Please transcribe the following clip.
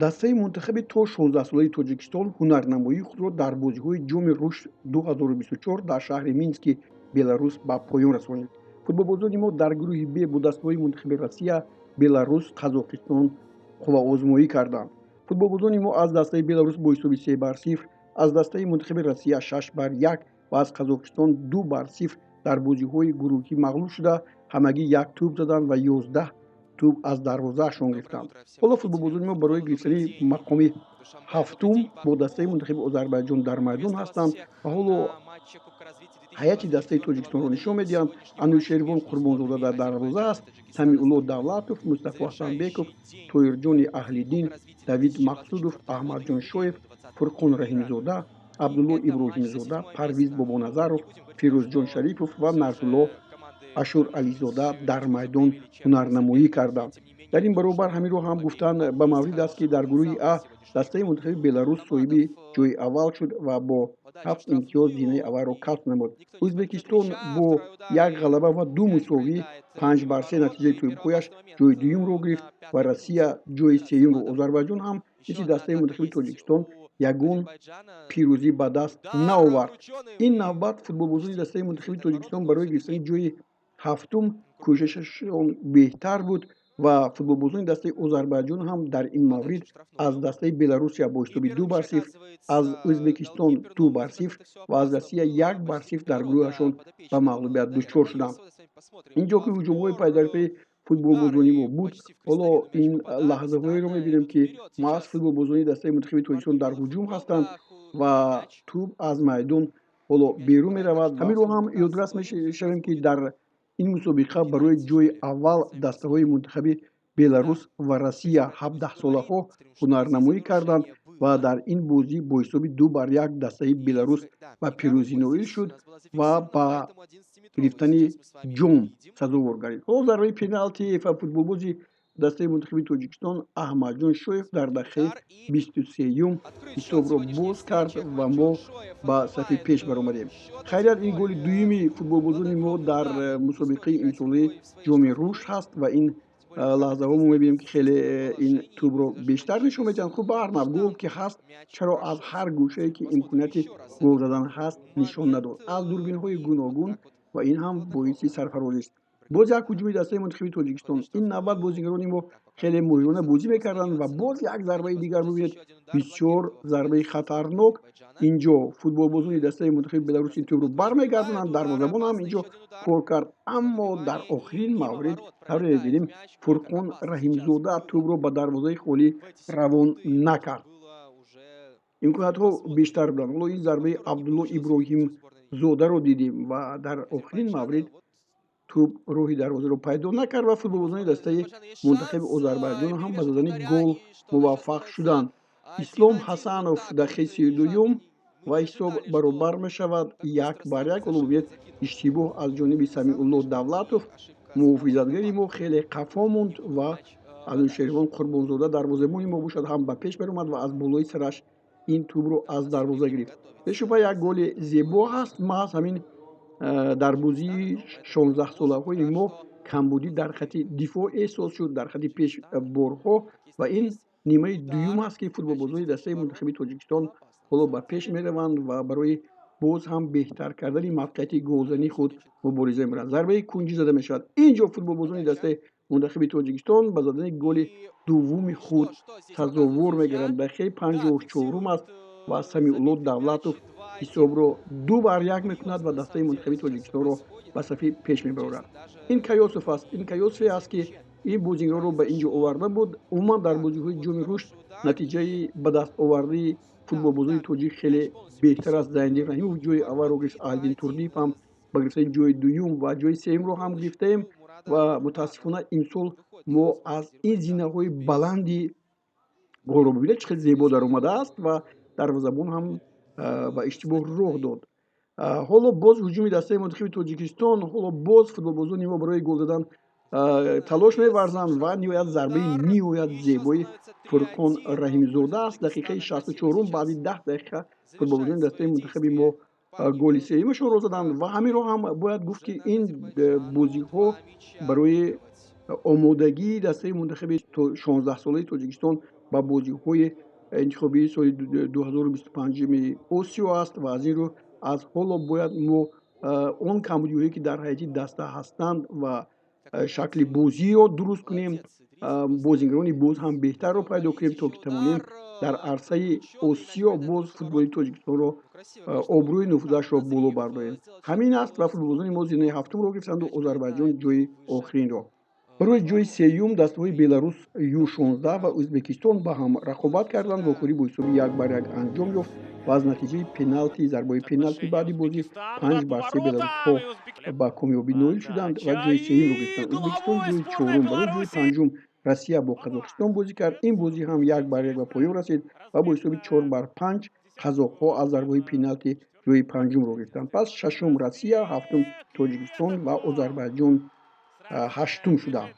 дастаи мунтахаби то 16 солаи Тоҷикистон ҳунарнамоии худро дар бозиҳои ҷоми рушд 2024 дар шаҳри Мински, Беларус ба поён расонид. Футболбозони мо дар гурӯҳи Б бо дастаҳои мунтахаби Россия, Беларус, Қазоқистон қувваозмоӣ карданд. Футболбозони мо аз дастаи Беларус бо ҳисоби 3-0, аз дастаи мунтахаби Россия 6-1 ва аз Қазоқистон 2-0 дар бозиҳои гурӯҳӣ мағлуб шуда, ҳамагӣ 1 тӯб заданд ва 11 тӯб аз дарвозаашон гирифтанд. ҳоло футболбозони мо барои гирифтани мақоми ҳафтум бо дастаи мунтахаби Озарбойҷон дар майдон ҳастанд ва ҳоло ҳайати дастаи Тоҷикистонро нишон медиҳанд. Анӯшервон Қурбонзода дар дарвоза аст, Самиулло Давлатов, Мустафо Ҳасанбеков, Тоирҷони Аҳлиддин, Давид Мақсудов, Аҳмадҷон Шоев, Фурқон Раҳимзода, Абдулло Иброҳимзода, Парвиз Бобоназаров, Фирӯзҷон Шарифов ва Нарзулло Ашурализода дар майдон ҳунарнамоӣ карданд. дар ин баробар ҳаминро ҳам гуфтан ба маврид аст, ки дар гурӯҳи А дастаи мунтахаби Беларус соҳиби ҷойи аввал шуд ва бо 7 имтиёз зинаи аввалро касб намуд. Ӯзбекистон бо 1 ғалаба ва 2 мусовӣ 5-3 натиҷаи тӯбҳояш ҷойи дуюмро гирифт ва Россия ҷойи сеюмро. Озарбойҷон ҳам мисли дастаи мунтахаби Тоҷикистон ягон пирӯзӣ ба даст наовард. ин навбат футболбозони дастаи мунтахаби Тоҷикистон барои гирифтани ҷойи ҳафтум кӯшишашон беҳтар буд ва футболбозони дастаи Озарбойҷон ҳам дар ин маврид аз дастаи Беларусия бо ҳисоби 2-0, аз Ӯзбекистон 2-0 ва аз Россия 1-0 дар гурӯҳашон ба мағлубият дучор шуданд. инҷо ки ҳуҷумҳои пайдарпаи футболбозони мо буд, ҳоло ин лаҳзаҳоеро мебинем, ки маҳз футболбозони дастаи мунтахаби Тоҷикистон дар ҳуҷум ҳастанд ва тӯб аз майдон ҳоло берун меравад. ҳаминро ҳам ёдрас мешавем, ки дар ин мусобиқа барои ҷойи аввал дастаҳои мунтахаби Беларус ва Россия 17-солаҳо ҳунарнамоӣ карданд ва дар ин бозӣ бо ҳисоби 2-1 дастаи Беларус ба пирӯзӣ ноил шуд ва ба гирифтани ҷом сазовор гардид. ҳоло зарбаи пеналти футболбози дастаи мунтахаби Тоҷикистон Аҳмадҷон Шоев дар дақиқаи 23-юм ҳисобро боз кард ва мо ба сафи пеш баромадем. хайрият, ин голи дуюми футболбозони мо дар мусобиқаи имсолаи ҷоми рушд ҳаст ва ин лаҳзаҳо мо мебинем, ки хеле ин тӯбро бештар нишон медиҳанд. хуб, ба ҳар нав гол ки ҳаст, чаро аз ҳар гӯшае ки имконияти гол задан ҳаст нишон надод аз дурбинҳои гуногун ва ин ҳам боиси сарфарозист. боз як ҳуҷуми дастаи мунтахаби Тоҷикистон. ин навбат бозигарони мо хеле моҳирона бозӣ мекарданд ва боз як зарбаи дигар мебинед, бисёр зарбаи хатарнок. инҷо футболбозони дастаи мунтахаби Беларус ин тӯбро бармегардонанд, дарвозабон ҳам инҷо кор кард, аммо дар охирин маврид тавре мебинем Фурқон Раҳимзода тӯбро ба дарвозаи холӣ равон накард. имкониятҳо бештар буданд. ҳоло ин зарбаи Абдулло Иброҳимзодаро дидем ва дар охирин маврид тӯб роҳи дарвозаро пайдо накард ва футболбозони дастаи мунтахаби Озарбойҷон ҳам ба задани гол муваффақ шуданд. Ислом Ҳасанов дақиқаи 32-юм ва ҳисоб баробар мешавад 1-1. ҳоло бубинед иштибоҳ аз ҷониби Самиулло Давлатов, муҳофизатгари мо хеле қафо монд ва Анӯшервон Қурбонзода дарвозабони мо бошад ҳам ба пеш баромад ва аз болои сараш ин тӯбро аз дарвоза гирифт. бешубҳа як голи зебо ҳаст. маҳз ҳамин дар бозии 16-солаҳои мо камбудӣ дар хати дифоъ эҳсос шуд, дар хати пеш борҳо ва ин нимаи дуюм аст, ки футболбозони дастаи мунтахаби Тоҷикистон ҳоло ба пеш мераванд ва барои боз ҳам беҳтар кардани мавқеияти голзании худ мубориза мебаранд. зарбаи кунҷӣ зада мешавад. инҷо футболбозони дастаи мунтахаби Тоҷикистон ба задани голи дуввуми худ сазовор мегарданд. дақиқаи 54-ум аст ва Самиулло Давлатов ҳисобро 2-1 мекунад ва дастаи мунтахаби Тоҷикистонро ба сафи пеш мебарорад. ин Кайосов аст. ин Кайосове аст, ки ин бозигароро ба инҷо оварда буд. умуман дар бозиҳои ҷоми рушд натиҷаи ба дастовардаи футболбозони тоҷик хеле беҳтар аст. Зайниддин Раҳимов ҷойи аввалро гирифт, Аҳлиддин Турдиев ҳам ба гирифтани ҷойи дуюм ва ҷойи сеюмро ҳам гирифтаем ва мутаассифона имсол мо аз ин зинаҳои баланди голро бибинед чӣ хел зебо даромадааст ва дарвозабон ҳам ба иштибоҳ роҳ дод. ҳоло боз ҳуҷуми дастаи мунтахаби Тоҷикистон, ҳоло боз футболбозони мо барои гол задан талош меварзанд ва ниҳоят зарбаи ниҳоят зебои Фурқон Раҳимзода аст. дақиқаи 64-ум баъди 10 дақиқа футболбозони дастаи мунтахаби мо голи сеюмашонро заданд ва ҳаминро ҳам бояд гуфт, ки ин бозиҳо барои омодагии дастаи мунтахаби 16-солаи Тоҷикистон ба бозиҳои интихобии соли 2025 осиё аст ва аз ин рӯ аз ҳоло бояд мо он камбудиҳое ки дар ҳайати даста ҳастанд ва шакли бозиро дуруст кунем, бозигарони боз ҳам беҳтарро пайдо кунем, то ки тавонем дар арсаи осиё боз футболи Тоҷикистонро обрӯи нуфузашро боло бардорем. Ҳамин аст ва футболбозони мо зинаи ҳафтумро гирифтанду Озарбойҷон ҷойи охиринро. Барои ҷойи сеюм дастаҳои Беларус Ю-16 ва Ӯзбекистон ба ҳам рақобат карданд. Вохӯрӣ бо ҳисоби 1-1 анҷом ёфт ва аз натиҷаи пеналти зарбаи пеналти баъди бозӣ 5-3 беларусҳо ба комёбӣ ноил шуданд ва ҷойи сеюмро гирифтанд. Ӯзбекистон ҷойи чорум. Барои ҷойи панҷум Россия бо Қазоқистон бозӣ кард. Ин бозӣ ҳам 1-1 ба поён расид ва бо ҳисоби 4-5 қазоқҳо аз зарбаҳои пеналти ҷойи панҷумро гирифтанд. Пас шашум Россия, ҳафтум Тоҷикистон ва Озарбойҷон ҳаштум шуданд.